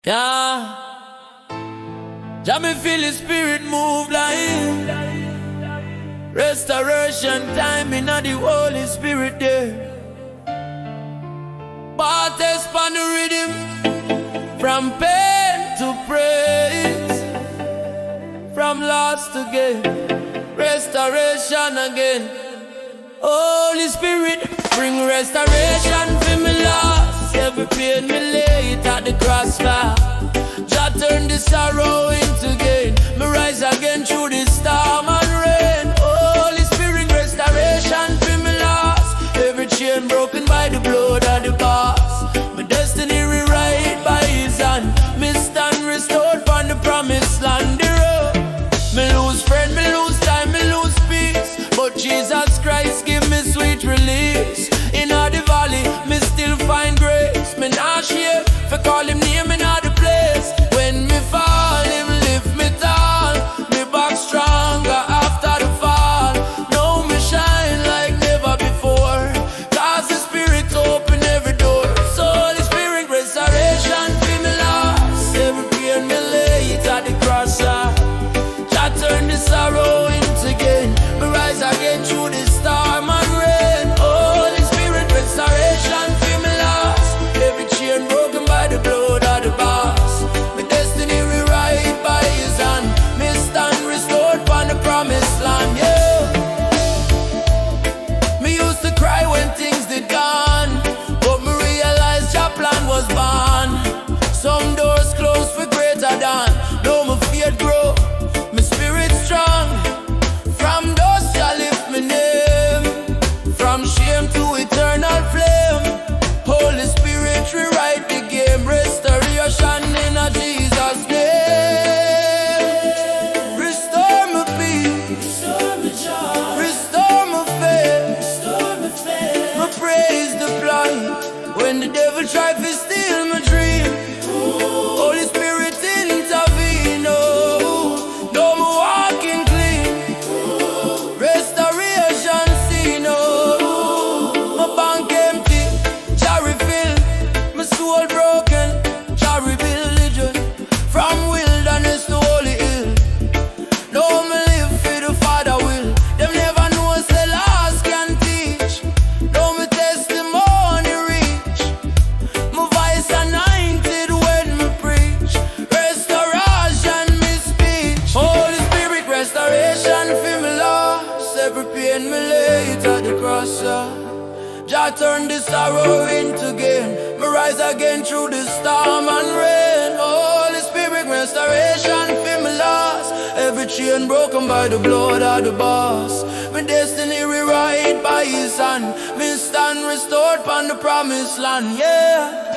Yeah, Jah me feel His Spirit move like restoration time in the Holy Spirit there. Barthez on the rhythm, from pain to praise, from loss to gain, restoration again. Holy Spirit, bring restoration for me lost. Every pain me lay it at the crossfire. Jah turn the sorrow into gain. Me rise again through the storm and rain. Holy Spirit, restoration for me lost. Every chain broken by the blood of the boss. My destiny rewrite by His hand. Me stand restored from the promised land. The road. Me lose friend, me lose time, me lose peace, but Jesus Christ give me sweet release. In all the valley, me still find grace. Me not shame for call Him name in all the place. When me fall, Him lift me tall. Me back stronger after the fall. Now me shine like never before, cause the Spirit open every door. So Holy Spirit, restoration feel me lost. Every pain me lay it at the cross. Jah turn the sorrow into gain. Me rise again through the storm and rain. Holy Spirit, restoration feel me lost. Every chain broken by the blood of the boss. My destiny rewrite by His hand. Me stand restored from the promised land. Yeah. Me used to cry when things did gone, but me realized Jah plan was born. Some doors closed for greater than. Now my faith grow, my spirit strong. From dust Jah lift me name, from shame to eternal flame. Holy Spirit rewrite the game. Restoration in a Jesus' name. Restore my peace, restore my joy, restore my faith, restore my faith. My praise the blind when the devil tried to steal my dream. Holy Spirit intervene. Oh, no more walking clean. Restoration seen. Oh, my bank empty, Jah refill. My soul broken, Jah rebuild religion. From wilderness to holy hill. Now me live for the Father will. Them never know say lost can teach. Now me testimony reach. My voice anointed when me preach. Restoration me speech. Holy Spirit, restoration feel me lost. Every pain me lay it at the cross. Jah turn the sorrow into gain. Me rise again through the storm and rain. Holy Spirit, restoration feel me lost. Every chain broken by the blood of the boss. My destiny rewrite by His hand. Me stand restored from the promised land. Yeah.